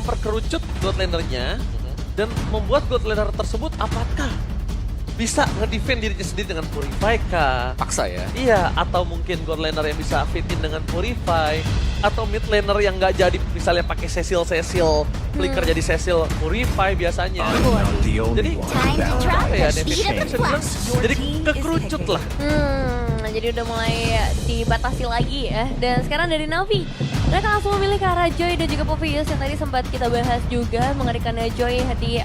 memperkerucut God laner-nya dan membuat God laner tersebut apakah bisa nge-defend dirinya sendiri dengan Purify kah? Paksa ya. Iya, atau mungkin God laner yang bisa fit in dengan Purify, atau mid laner yang nggak jadi misalnya pakai Cecil, flicker jadi Cecil, Purify biasanya. Jadi apa ya, jadi kekrucut lah. Jadi udah mulai dibatasi lagi ya. Dan sekarang dari Navi, mereka langsung memilih ke arah Joy dan juga Povius yang tadi sempat kita bahas juga, mengerikannya Joy di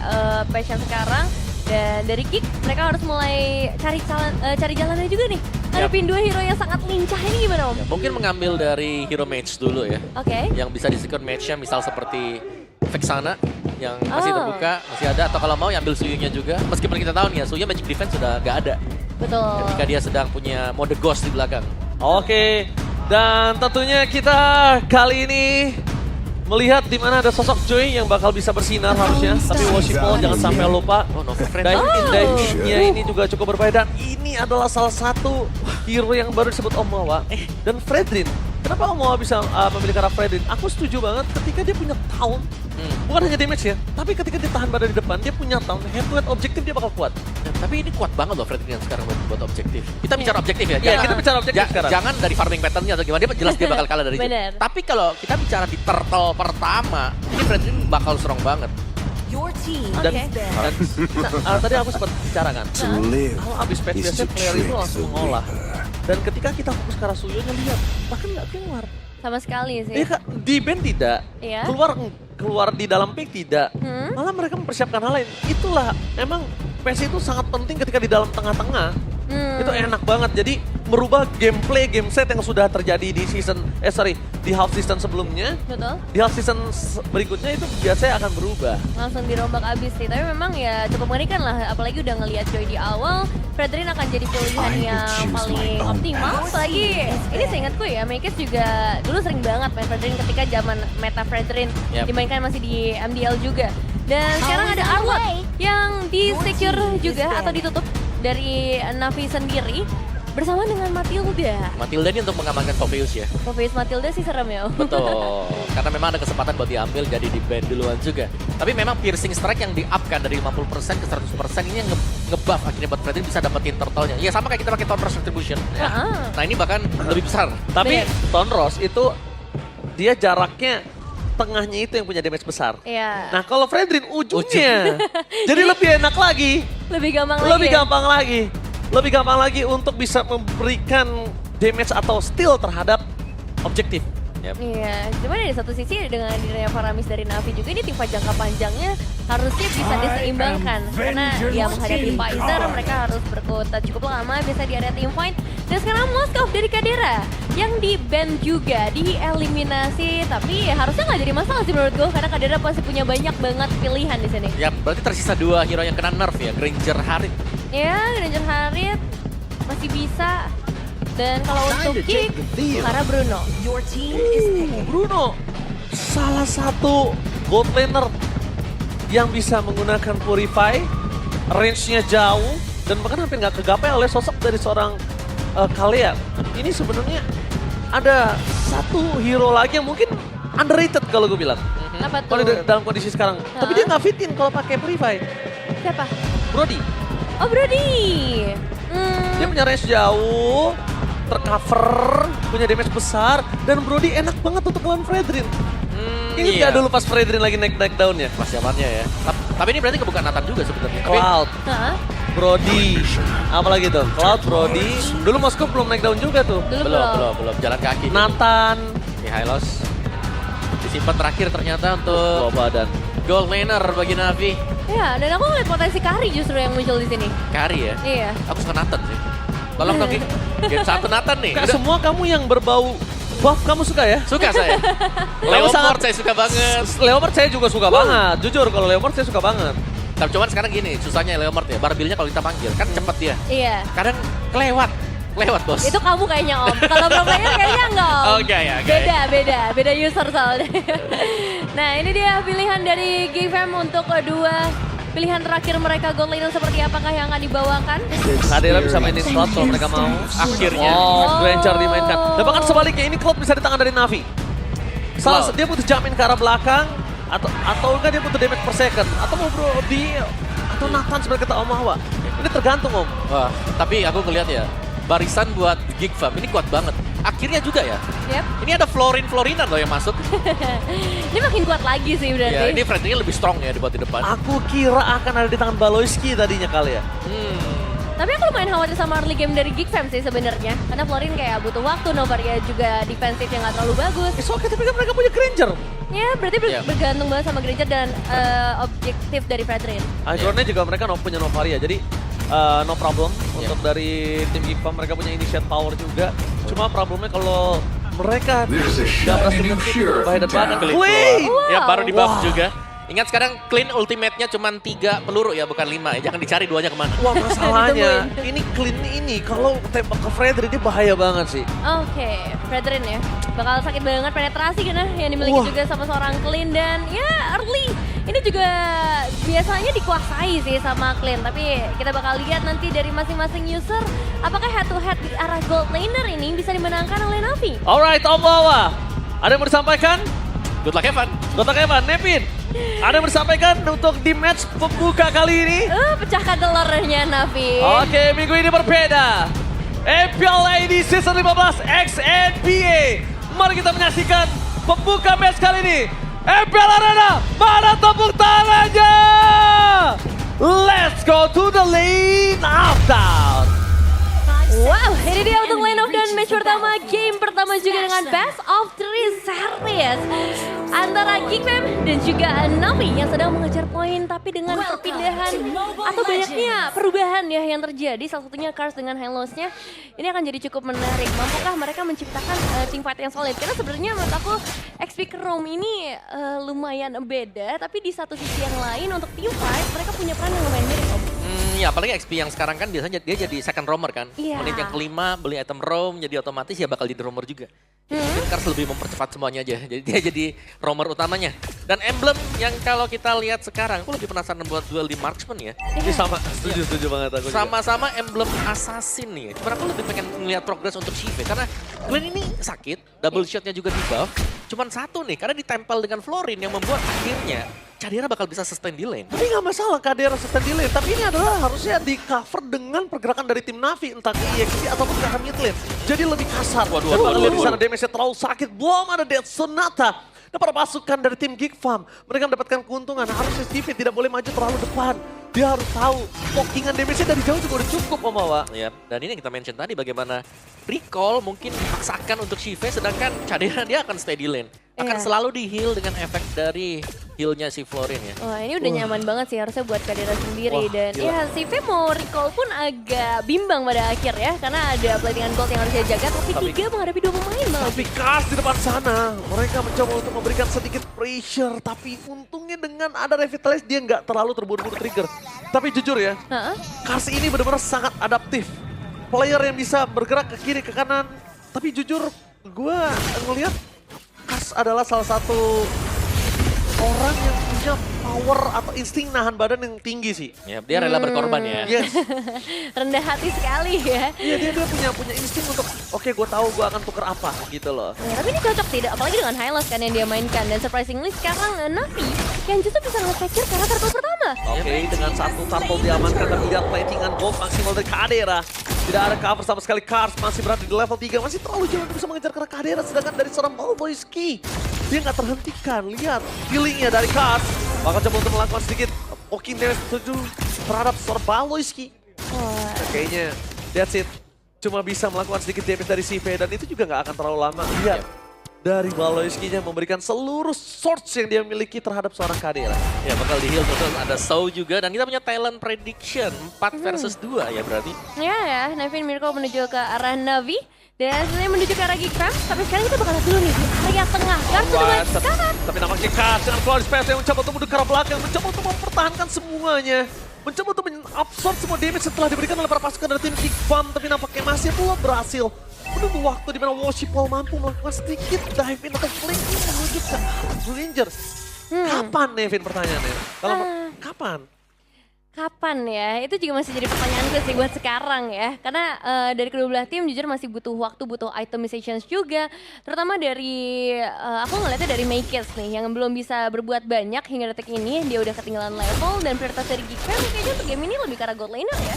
patch yang sekarang. Dan dari Kick, mereka harus mulai cari jalannya juga nih. Ngadepin dua hero yang sangat lincah ini gimana Om? Ya, mungkin mengambil dari hero match dulu ya. Oke. Yang bisa di second match-nya misal seperti Vexana yang masih terbuka, masih ada. Atau kalau mau ambil Suyunya juga. Meskipun kita tahu nih ya, Suyu Magic Defense sudah nggak ada. Betul. Ketika dia sedang punya mode Ghost di belakang. Oke, dan tentunya kita kali ini melihat di mana ada sosok Joy yang bakal bisa bersinar harusnya. Tapi Worshipful jangan sampai lupa. Oh, no friend. Dive-in-nya ini juga cukup berbahaya. Dan ini adalah salah satu hero yang baru disebut Omawa. Dan Fredrin. Kenapa Omawa bisa memilih arah Fredrin? Aku setuju banget ketika dia punya taunt. Bukan hanya damage ya, tapi ketika dia tahan badan di depan, dia punya taunt. Head-to-head objektif dia bakal kuat. Tapi ini kuat banget loh Fredrin yang sekarang buat objektif. Kita bicara objektif ya. Iya, kita bicara objektif sekarang. Jangan dari farming pattern-nya atau gimana, dia jelas dia bakal kalah dari Bener. Tapi kalau kita bicara di turtle pertama, ini Fredrin bakal strong banget. Dan, Oke. tadi aku sempat bicara kan, kalau abis patch biasanya player itu langsung mengolah. Dan ketika kita fokus ke arah Suyonya, lihat, bahkan nggak keluar. Sama sekali sih. Iya kak, di band tidak, Iya. keluar di dalam pick tidak. Malah mereka mempersiapkan hal lain. Itulah, emang PS itu sangat penting ketika di dalam tengah-tengah. Itu enak banget, jadi merubah gameplay, game set yang sudah terjadi di di half season sebelumnya. Betul. Di half season berikutnya itu biasanya akan berubah. Langsung dirombak abis sih, tapi memang ya cukup mengerikan lah, apalagi udah ngelihat Joy di awal, Fredrin akan jadi pilihan yang paling optimal. Apalagi ini seingatku ya, Makers juga dulu sering banget main Fredrin ketika zaman meta Fredrin dimainkan masih di MDL juga. Dan sekarang ada Arlot yang di-secure juga atau ditutup dari Navi sendiri bersama dengan Matilda. Matilda ini untuk mengamankan Povius ya. Povius Matilda sih serem ya. Betul, karena memang ada kesempatan buat diambil jadi di ban duluan juga. Tapi memang piercing strike yang di-up-kan dari 50% ke 100% ini yang nge-buff akhirnya buat Fredrin bisa dapetin turtle-nya. Ya sama kayak kita pakai Thunderous Retribution. Nah ini bahkan lebih besar. Tapi Thunderous itu dia jaraknya tengahnya itu yang punya damage besar. Iya. Nah kalau Fredrin ujungnya, jadi lebih enak lagi. Lebih gampang lagi. Lebih gampang lagi. Lebih gampang lagi untuk bisa memberikan damage atau steal terhadap objektif. Iya, cuman dari satu sisi dengan adanya Faramis dari Navi juga ini tim jangka panjangnya harusnya bisa diseimbangkan. Karena ya menghadapi Pfizer mereka harus berkutat cukup lama bisa di area team fight. Dan sekarang Moskov dari Kadera yang di-ban juga, dieliminasi. Tapi ya harusnya nggak jadi masalah sih menurut gue karena Kadera pasti punya banyak banget pilihan di sini. Ya berarti tersisa 2 hero yang kena nerf ya, Granger Harit. Ya, Granger Harit masih bisa. Dan kalau untuk Kick, karena Bruno. Bruno, salah satu bot laner yang bisa menggunakan Purify, range-nya jauh, dan bahkan hampir nggak kegapai oleh sosok dari seorang Kalea. Ini sebenarnya ada satu hero lagi yang mungkin underrated kalau gue bilang. Apa tuh? Kalau dalam kondisi sekarang. Tapi dia nggak fit in kalau pakai Purify. Siapa? Brody. Oh, Brody. Dia punya range jauh, tercover, punya damage besar, dan Brody enak banget untuk lawan Fredrin. Ini nggak dulu pas Fredrin lagi naik down-nya. Pas zamannya ya. Tapi ini berarti kebukaan Nathan juga sebenarnya. Cloud, Brody, apalagi tuh? Cloud, Brody. Dulu Moskov belum naik down juga tuh. Belum. Jalan kaki. Nathan. Mihailos. Disimpan terakhir ternyata untuk badan. gold laner bagi Navi. Ya, dan aku ngeliat potensi Kari justru yang muncul di sini. Kari ya? Iya. Aku suka Nathan sih. Tolong dong, game 1 Nathan nih. Kak, semua kamu yang berbau buff kamu suka ya? Suka saya. Leopard saya suka banget. Leopard saya juga suka banget. Jujur kalau Leopard saya suka banget. Tapi cuman sekarang gini, susahnya Leopard ya. Barbilnya kalau kita panggil kan cepet dia. Iya. Kadang kelewat bos. Itu kamu kayaknya Om. Kalau pro player kayaknya enggak Om. Oke. Beda user soalnya. Nah ini dia pilihan dari GFM untuk kedua pilihan terakhir mereka gold laner seperti apakah yang akan dibawakan? Kadera bisa mainin Cloud kalau mereka mau. Akhirnya. Granger dimainkan. Dan bahkan sebaliknya ini Cloud bisa di tangan dari Navi. Dia butuh jamin ke arah belakang. Atau enggak dia butuh damage per second. Atau mau Brody, atau Nathan sebagai kata Om Hawa. Ini tergantung Om. Wah, tapi aku ngeliat ya, barisan buat Geek Fam ini kuat banget. Akhirnya juga ya, Yep. ini ada Florinan loh yang masuk. Ini makin kuat lagi sih Ya, berarti. ini Freddy lebih strong ya buat di depan. Aku kira akan ada di tangan Baloyski tadinya kali ya. Tapi aku lumayan khawatir sama early game dari Geek Fam sih sebenarnya. Karena Florin kayak butuh waktu, Novaria juga defensifnya nggak terlalu bagus. It's okay, tapi kan mereka punya Granger. Ya berarti Iya. bergantung banget sama Granger dan objektif dari Fredrin. Akhirnya juga mereka punya Novaria, jadi no problem untuk dari tim Geek Fam. Mereka punya initiate power juga. Cuma problemnya kalau mereka There's a nggak berhasil shiny new nge-keep sheriff bahaya in banget. town. Clay! Ya baru di buff Wah. juga. Ingat sekarang Clean ultimate-nya cuma 3 peluru ya, bukan 5 ya. Jangan dicari duanya kemana. Wah masalahnya, ini Clean ini kalau tembak ke Fredrin ini bahaya banget sih. Oke, Fredrin ya. Bakal sakit banget penetrasi kan yang dimiliki Wah. juga sama seorang Clean dan ya early. Ini juga biasanya dikuasai sih sama Clean. Tapi kita bakal lihat nanti dari masing-masing user apakah head to head di arah gold laner ini bisa dimenangkan oleh Navi. Alright, Om Bawa. Ada yang mau disampaikan? Good luck Evan. Kota Evan, Nevin. Ada yang mau disampaikan untuk di match pembuka kali ini? Pecahkan telurnya Navi. Oke, minggu ini berbeda. MPLA di season 15 XNBA. Mari kita menyaksikan pembuka match kali ini. MPL Arena, mana tepuk tangannya? Let's go to the lane of down. Wow, ini dia untuk lane of down match pertama, game pertama juga dengan best of 3 series antara Geek Fam dan juga Navi yang sedang mengejar poin tapi dengan perpindahan atau banyaknya perubahan ya yang terjadi, salah satunya Cars dengan Hellos-nya ini akan jadi cukup menarik. Mampukah mereka menciptakan teamfight yang solid? Karena sebenarnya menurut aku XP ke Rome ini lumayan beda, tapi di satu sisi yang lain untuk teamfight mereka punya peran yang lumayan mirip Om. Ya apalagi XP yang sekarang kan biasanya dia jadi second roamer kan. Iya. Menit yang kelima beli item roam jadi otomatis ya bakal jadi roamer juga. Mungkin Cars lebih mempercepat semuanya aja. Jadi dia jadi roamer utamanya. Dan emblem yang kalau kita lihat sekarang, aku lebih penasaran buat duel di marksman ya. Ini sama, setuju banget aku juga. Sama-sama emblem assassin nih. Cuman aku lebih pengen melihat progres untuk Shive karena Glenn ini sakit, double shotnya juga di buff. Cuman satu nih, karena ditempel dengan Florin yang membuat akhirnya Cadera bakal bisa sustain di lane. Tapi nggak masalah Cadera sustain delay, tapi ini adalah harusnya di cover dengan pergerakan dari tim Navi, entah ke EXP ataupun ke arah mid lane. Jadi lebih kasar. Waduh, di sana damage-nya terlalu sakit, belum ada Death Sonata. Dan para pasukan dari tim Geek Fam, mereka mendapatkan keuntungan. Harusnya Stevie tidak boleh maju terlalu depan. Dia harus tahu, pokingan damage-nya dari jauh juga udah cukup Om Awa. Ya, dan ini yang kita mention tadi bagaimana recall mungkin dipaksakan untuk Shive sedangkan Cadera dia akan stay di lane. Akan Iya. selalu di heal dengan efek dari healnya si Florin ya. Wah ini udah nyaman banget sih harusnya buat Cadera sendiri. Wah, Dan gila. ya si V mau recall pun agak bimbang pada akhir ya. Karena ada platingan gold yang harus dia jaga. Tapi 3 menghadapi 2 pemain malah. Tapi Cars di depan sana, mereka mencoba untuk memberikan sedikit pressure. Tapi untungnya dengan ada Revitalize, dia nggak terlalu terburu-buru trigger. Tapi jujur ya, Heeh. Cars ini benar-benar sangat adaptif. Player yang bisa bergerak ke kiri, ke kanan. Tapi jujur, gue ngelihat Cars adalah salah satu orang yang punya power atau insting nahan badan yang tinggi sih. Ya, dia rela berkorban ya. Yes, Rendah hati sekali ya. iya dia punya insting untuk oke, gue tahu gue akan tuker apa gitu loh. Ya, tapi ini cocok sih, apalagi dengan Hylos kan yang dia mainkan. Dan surprisingly sekarang Navi yang justru bisa nge-capture karena turtle pertama. Oke, dengan satu turtle diamankan dan lihat platingan gold maksimal dari Cadera. Tidak ada cover sama sekali, Cars masih berada di level 3, masih terlalu jauh untuk bisa mengejar karena Cadera. Sedangkan dari seorang Baloyski, dia nggak terhentikan. Lihat healingnya dari Cars. Bakal coba untuk melakukan sedikit poking damage terhadap seorang Baloyski. Wah. Kayaknya that's it. Cuma bisa melakukan sedikit damage dari CV dan itu juga nggak akan terlalu lama. Lihat, dari Baloyski-nya memberikan seluruh swords yang dia miliki terhadap seorang Cadera. Ya, bakal di heal terus ada Soul juga dan kita punya talent prediction 4 versus 2 ya berarti. Ya, Nevin Mirko menuju ke arah Navi. Dan sebenarnya menuju ke arah Geek Fam. Tapi sekarang kita bakal lihat dulu nih di area tengah. Cars sudah mulai ke kanan. Tapi nampaknya Cars dengan Floris Space yang mencoba untuk mundur ke arah belakang, mencoba untuk mempertahankan semuanya. Mencoba untuk absorb semua damage setelah diberikan oleh para pasukan dari tim Geek Fam, tapi nampaknya masih belum berhasil. Menunggu waktu di mana Worshipful mampu melakukan sedikit dive in atau flanking menuju ke Ranger. Kapan Nevin pertanyaannya? Kalau kapan? Kapan ya? Itu juga masih jadi pertanyaanku sih buat sekarang ya. Karena dari kedua belah tim jujur masih butuh waktu, butuh itemizations juga. Terutama dari, aku ngeliatnya dari Makers nih, yang belum bisa berbuat banyak hingga detik ini. Dia udah ketinggalan level dan prioritas dari Geekfam kayaknya untuk game ini lebih ke arah God Laner ya.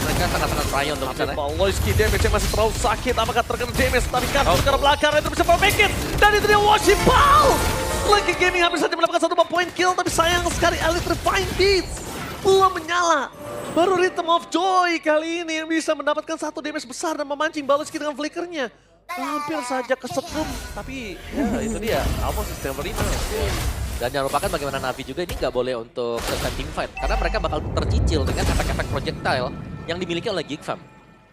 Mereka sangat-sangat try untuk Tapi sana. Pawloyski damage-nya masih terlalu sakit. Apakah terkena damage? Tapi kan ke arah belakang, itu bisa make it. Dan itu dia Washipal! Lagi Gaming hampir saja mendapatkan 1 point kill, tapi sayang sekali Elite Refine Beats belum menyala. Baru Rhythm of Joy kali ini yang bisa mendapatkan 1 damage besar dan memancing Baloski dengan flickernya. Hampir saja kesetrum, tapi ya itu dia, almost sistem berima. Dan jangan lupakan bagaimana Navi juga ini nggak boleh untuk selesai team fight. Karena mereka bakal tercicil dengan efek-efek projectile yang dimiliki oleh Geekfam.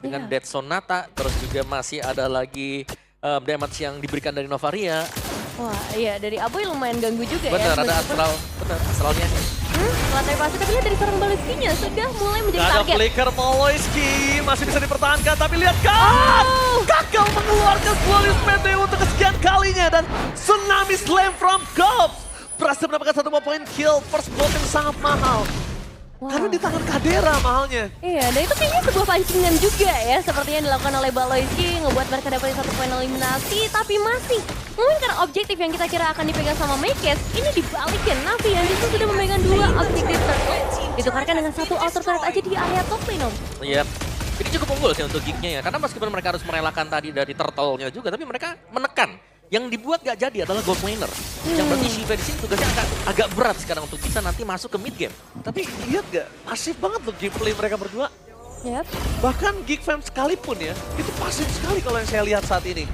Dengan Dead Sonata, terus juga masih ada lagi damage yang diberikan dari Novaria. Wah iya, dari Aboy lumayan ganggu juga ya. Bener, ada Astral, bener, Astralnya. Lantai pasti, tapi lihat dari seorang Baloskinya sudah mulai menjadi Gak ada target. flicker Pawloyski, masih bisa dipertahankan, tapi lihat kan! Gagal mengeluarkan Glorious PT untuk kesekian kalinya, dan Tsunami Slam from Cops berhasil mendapatkan 1 point kill. First blood yang sangat mahal. Wow. Karena di tangan Kadera mahalnya. Iya, dan itu kayaknya sebuah pancingan juga ya, seperti yang dilakukan oleh Baloyski, ngebuat mereka dapetin 1 poin eliminasi, tapi masih mungkin karena objektif yang kita kira akan dipegang sama Makers, ini dibalikin. Navi yang justru sudah memegang 2 objektif turret, ditukarkan dengan 1 outer turret aja di area top lane, Om. Iya. Ini cukup unggul sih untuk Geeknya ya, karena meskipun mereka harus merelakan tadi dari turtle-nya juga, tapi mereka menekan. Yang dibuat gak jadi adalah gold laner. Yang berarti Shiva di sini tugasnya agak berat sekarang untuk bisa nanti masuk ke mid game. Tapi lihat gak, pasif banget loh gameplay mereka berdua. Yap. Bahkan Geekfam sekalipun ya, itu pasif sekali kalau yang saya lihat saat ini.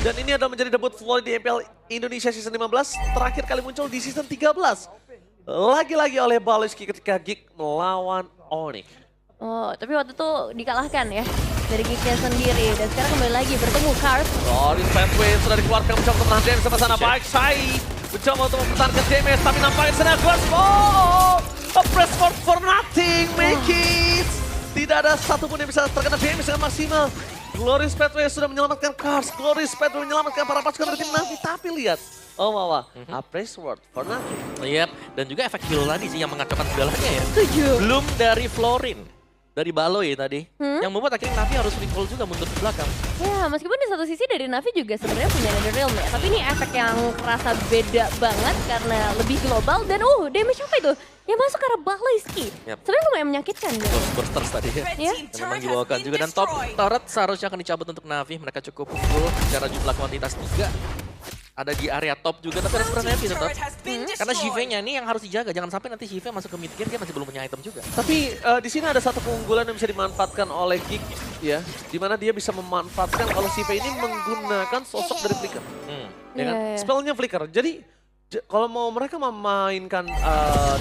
Dan ini adalah menjadi debut Floyd di MPL Indonesia Season 15, terakhir kali muncul di Season 13. Lagi-lagi oleh Baloyski ketika Geek melawan Onyx. Oh, tapi waktu itu dikalahkan ya dari Geeknya sendiri, dan sekarang kembali lagi bertemu Cars. Rollins Pathway sudah dikeluarkan mencoba untuk menahan damage sama sana. Baik, Sai mencoba untuk mempertahankan damage, tapi nampaknya sana Glass. Oh, a press for nothing, make it. Tidak ada satupun yang bisa terkena damage dengan maksimal. Glorious Pathway sudah menyelamatkan Cars, Glorious Pathway menyelamatkan para pasukan dari tim Navi, tapi lihat. Oh Wawa, a praise word for nothing. Iya, dan juga efek heal tadi sih yang mengacaukan segalanya ya. Setuju. Belum dari Florin, dari Baloy tadi, yang membuat akhirnya Navi harus recall juga mundur ke belakang. Ya, meskipun di satu sisi dari Navi juga sebenarnya punya Netherrealm ya, tapi ini efek yang kerasa beda banget karena lebih global dan damage apa itu? Yang masuk ke arah Baloyski. Yap. Sebenarnya lumayan menyakitkan ya. Ghost Bursters tadi ya. Ya. Dan memang dibawakan juga, dan top turret seharusnya akan dicabut untuk Navi. Mereka cukup unggul secara jumlah kuantitas juga. Ada di area top juga, tapi ada kurang Navi tetap. Karena Shiva-nya ini yang harus dijaga, jangan sampai nanti Shiva masuk ke mid game, dia masih belum punya item juga. Tapi di sini ada satu keunggulan yang bisa dimanfaatkan oleh Geek ya, di mana dia bisa memanfaatkan kalau Shiva ini menggunakan sosok dari Flicker, ya kan? Iya. Spellnya Flicker. Jadi kalau mau mereka memainkan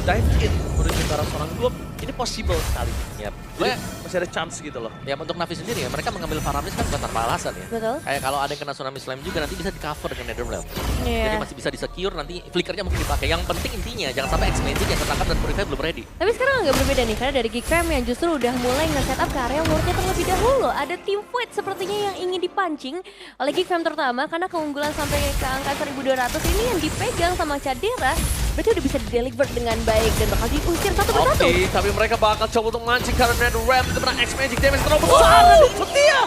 dive in menuju ke arah seorang dua, ini possible sekali. Yap. Jadi masih ada chance gitu loh. Ya untuk Navi sendiri ya, mereka mengambil Faramis kan bukan tanpa alasan ya. Betul. Kayak kalau ada yang kena Tsunami Slam juga nanti bisa di cover dengan Netherrealm. Jadi Iya. masih bisa di-secure, nanti flickernya mungkin dipakai. Yang penting intinya jangan sampai X-Magic yang tertangkap dan Purify belum ready. Tapi sekarang agak berbeda nih, karena dari Geekfam yang justru udah mulai nge-setup ke area wardnya terlebih dahulu. Ada team fight sepertinya yang ingin dipancing oleh Geekfam terutama, karena keunggulan sampai ke angka 1200 ini yang dipegang sama Cadera, berarti udah bisa di-deliver dengan baik dan bakal diusir satu persatu. Oke, tapi mereka bakal coba untuk mancing karena NetherRealm itu kena X-Magic damage terlalu besar. Dan setia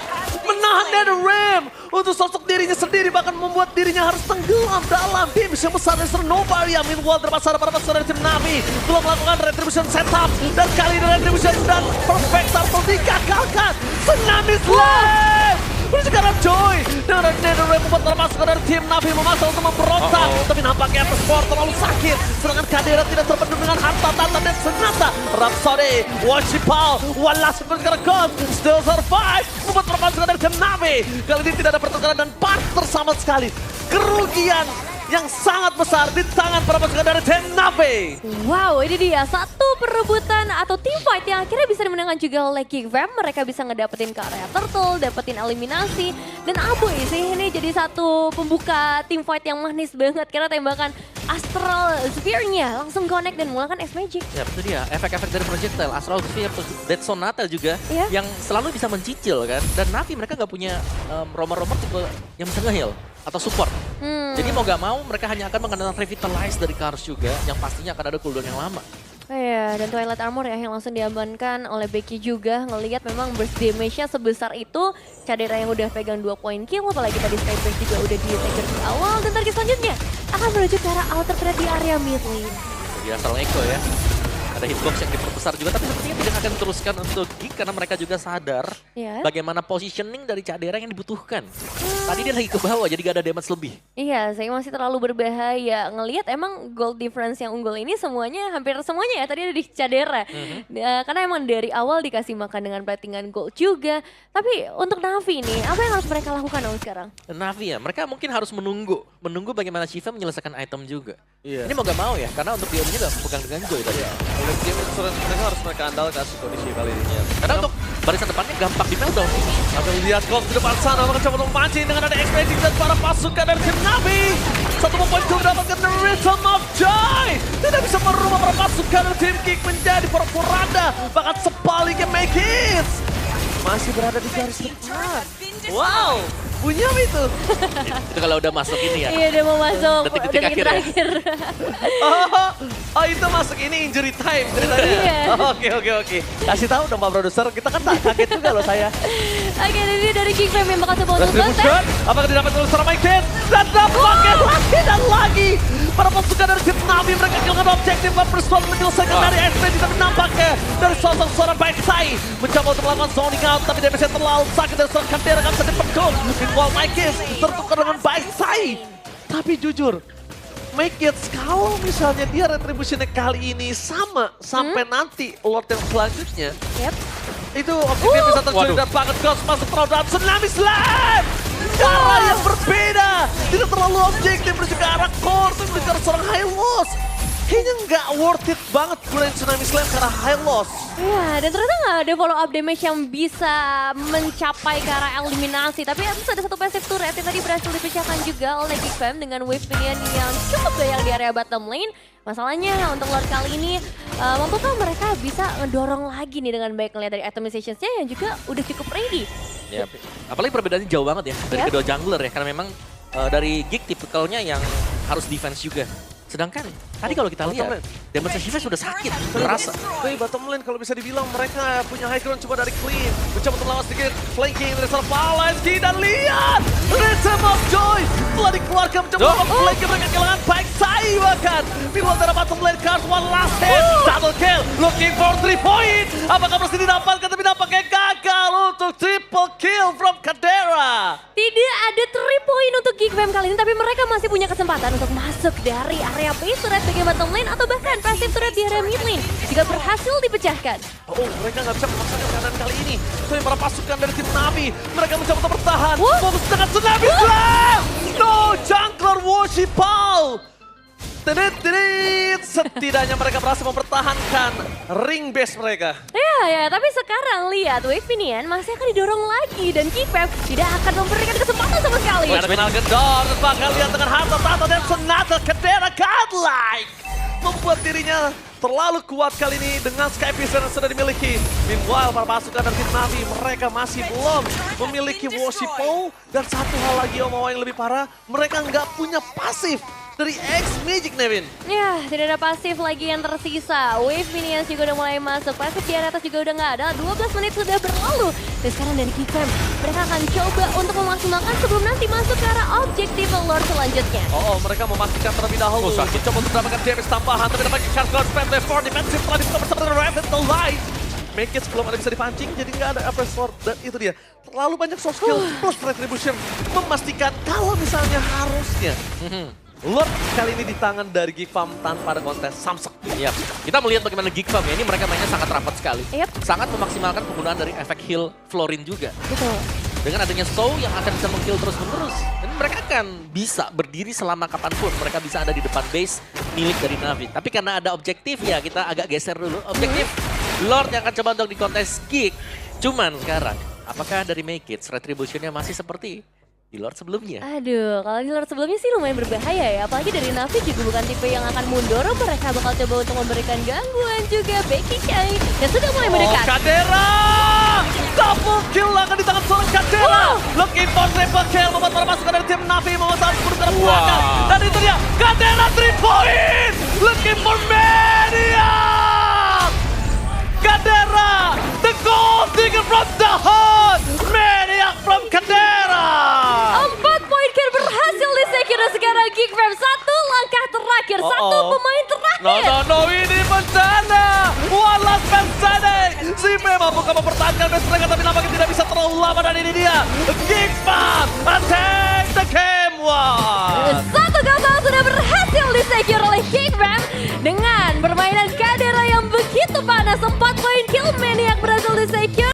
menahan NetherRealm untuk sosok dirinya sendiri, bahkan membuat dirinya harus tenggelam dalam damage yang besar dari Novaria. Meanwhile terpaksa para pasukan dari tim Navi belum melakukan retribution setup, dan kali ini retribution dan perfect turtle digagalkan. Tsunami Slam menuju ke arah Joy, dan NetherRealm membuat para pasukan dari tim Navi memaksa untuk memberontak, tapi nampaknya Sport terlalu sakit, sedangkan Kadera tidak terbendung dengan harta tata dan senjata. Rhapsody, Washipal, Wallace menuju ke arah God, still survive, membuat para pasukan dari tim Navi kali ini tidak ada pertukaran dan partner sama sekali. Kerugian yang sangat besar di tangan para pasukan dari tim Navi. Wow, ini dia satu perebutan atau team fight yang akhirnya bisa dimenangkan juga oleh Geekfam. Mereka bisa ngedapetin ke area Turtle, dapetin eliminasi. Dan Aboy sih ini jadi satu pembuka team fight yang manis banget, karena tembakan Astral Sphere-nya langsung connect dan menggunakan X-Magic. Ya itu dia, efek-efek dari projectile, Astral Sphere, Dead Sonata juga Iya. yang selalu bisa mencicil kan. Dan Navi mereka nggak punya romer-romer tipe yang bisa nge-heal atau support. Jadi mau gak mau mereka hanya akan menggunakan Revitalize dari Cars juga, yang pastinya akan ada cooldown yang lama. Iya, dan Twilight Armor ya yang langsung diamankan oleh Becky juga. Ngelihat memang burst damage-nya sebesar itu. Cadera yang udah pegang 2 poin kill, apalagi tadi Skybreak juga udah di-trigger di awal. Dan target selanjutnya akan menuju ke arah Alter Threat di area mid lane. Jadi asal Echo ya. Ada hitbox yang diperbesar juga, tapi sepertinya tidak akan diteruskan untuk Geek karena mereka juga sadar Ya. bagaimana positioning dari Cadera yang dibutuhkan. Tadi dia lagi ke bawah, jadi gak ada damage lebih. Iya, saya masih terlalu berbahaya. Ngelihat emang gold difference yang unggul ini semuanya, hampir semuanya ya, tadi ada di Cadera. Karena emang dari awal dikasih makan dengan platingan gold juga. Tapi untuk Navi nih, apa yang harus mereka lakukan dong sekarang? Dan Navi ya, mereka mungkin harus menunggu bagaimana Shiva menyelesaikan item juga. Iya. Ini mau gak mau ya, karena untuk dia juga pegang dengan Joy tadi. Oleh game insurance mereka harus mereka andalkan si kondisi kali ini. Karena untuk barisan depannya gampang di meltdown. Tapi lihat Gok di depan sana mencoba memancing dengan ada expediting dan para pasukan dari tim Navi. Satu poin kill mendapatkan The Rhythm of Joy. Tidak bisa merubah para pasukan dari tim Geek menjadi porak-poranda. Bahkan sebaliknya Make It masih berada di garis depan. Wow, bunyi apa itu? Itu kalau udah masuk ini ya. Iya, dia mau masuk Detik-detik detik akhir ya. terakhir. Oh, itu masuk ini injury time ceritanya. Iya. Oke. Kasih tahu dong Pak Produser, kita kan tak kaget juga loh saya. Oke, ini dari King Fam yang bakal coba untuk Retribution, selesai. apakah didapat oleh seorang Mike Kid? Dan dampaknya lagi dan lagi. Para pasukan dari tim Navi mereka kehilangan objektif Firstborn menyelesaikan dari expediting tapi nampaknya dari sosok seorang Baik Sai mencoba untuk melakukan zoning out tapi damage-nya terlalu sakit dari seorang Kandera kan bisa dipedung. Meanwhile Mike Kid tertukar dengan Baik Sai. Tapi jujur, Make It kalau misalnya dia retributionnya kali ini sama sampai nanti Lord yang selanjutnya Yep. itu objektif bisa terjadi Waduh. dan banget Ghost masuk terlalu dalam Tsunami Slam. Cara yang berbeda, tidak terlalu objektif menuju ke arah core, tapi menuju ke arah seorang high loss. Kayaknya nggak worth it banget gunain Tsunami Slam karena high loss. Iya, dan ternyata nggak ada follow up damage yang bisa mencapai ke arah eliminasi. Tapi terus ada satu passive turret yang tadi berhasil dipecahkan juga oleh Big Fam dengan wave minion yang cukup goyang di area bottom lane. Masalahnya untuk Lord kali ini, mampukah mereka bisa ngedorong lagi nih dengan baik ngeliat dari itemization-nya yang juga udah cukup ready. Ya, apalagi perbedaannya jauh banget ya dari Yep. kedua jungler ya, karena memang dari Geek tipikalnya yang harus defense juga. Sedangkan tadi kalau kita lihat, damage Shiva sudah sakit, terasa. Tapi bottom lane kalau bisa dibilang mereka punya high ground coba dari Clean. Mencoba untuk lawan sedikit flanking dari seorang Palanski dan lihat! Rhythm of Joy telah dikeluarkan mencoba melakukan flanking mereka kehilangan Baik Sai bahkan. Meanwhile dari bottom lane card one last hit. Double kill looking for 3 point. Apakah berhasil didapatkan tapi nampaknya gagal untuk triple kill from Kadera. Tidak ada 3 point untuk Geek Fam kali ini, tapi mereka masih punya kesempatan untuk masuk dari area base turret bagian bottom lane atau bahkan passive turret di area mid lane jika berhasil dipecahkan. Oh, mereka nggak bisa memaksakan keadaan kali ini. Tapi para pasukan dari tim Navi, mereka mencoba untuk bertahan. Wah. Fokus dengan Tsunami Slam! No, jungler worship Paul! Setidaknya mereka berhasil mempertahankan ring base mereka. Ya, tapi sekarang lihat Wave Minion masih akan didorong lagi dan Geek Fam tidak akan memberikan kesempatan sama sekali. Final Gendor, bakal lihat dengan harta tahta dan Sonata Kadera godlike. Membuat dirinya terlalu kuat kali ini dengan Sky Vision yang sudah dimiliki. Meanwhile, para pasukan dari tim Navi, mereka masih belum memiliki Worship Pole. Dan satu hal lagi Omawa yang lebih parah, mereka nggak punya pasif dari X-Magic, Nevin. Ya, tidak ada pasif lagi yang tersisa. Wave Minions juga udah mulai masuk. Pasif di area atas juga udah nggak ada. 12 menit sudah berlalu. Dan sekarang dari Geek Fam, mereka akan coba untuk memaksimalkan sebelum nanti masuk ke arah objektif Lord selanjutnya. Oh, mereka memastikan terlebih dahulu. Mencoba untuk mendapatkan damage tambahan, tapi dapat Charles God spend left for defensive telah dibuka bersama dengan Raven the Light. Make It belum ada bisa dipancing, jadi nggak ada Apple Sword. Dan itu dia, terlalu banyak soft skill plus Retribution. Memastikan kalau misalnya harusnya Lord kali ini di tangan dari Geek Fam tanpa ada kontes Samsek. Iya, kita melihat bagaimana Geek Fam ya, ini mereka mainnya sangat rapat sekali. Yep. Sangat memaksimalkan penggunaan dari efek heal Florin juga. Betul. Dengan adanya Soul yang akan bisa meng-kill terus-menerus. Dan mereka akan bisa berdiri selama kapanpun. Mereka bisa ada di depan base milik dari Navi. Tapi karena ada objektif ya, kita agak geser dulu. Objektif Lord yang akan coba untuk di kontes Geek. Cuman sekarang, apakah dari Make It Retribution-nya masih seperti di Lord sebelumnya? Aduh, kalau di Lord sebelumnya sih lumayan berbahaya ya. Apalagi dari Navi juga bukan tipe yang akan mundur. Mereka bakal coba untuk memberikan gangguan juga. Becky Kai yang sudah mulai mendekat. Kadera! Double kill akan di tangan seorang Kadera. Looking for triple kill, membuat para pasukan dari tim Navi memesan sepuluh ke belakang. Dan itu dia, Kadera 3 point! Looking for Mania! sekarang Geekfam satu langkah terakhir, satu pemain terakhir. No, ini bencana. One last man standing. Si P mampukah mempertahankan best mereka, tapi nampaknya tidak bisa terlalu lama, dan ini dia. Geekfam attack the game one. Satu kapal sudah berhasil di-secure oleh Geekfam dengan permainan Kadera yang begitu panas. 4 poin kill Maniac berhasil di-secure.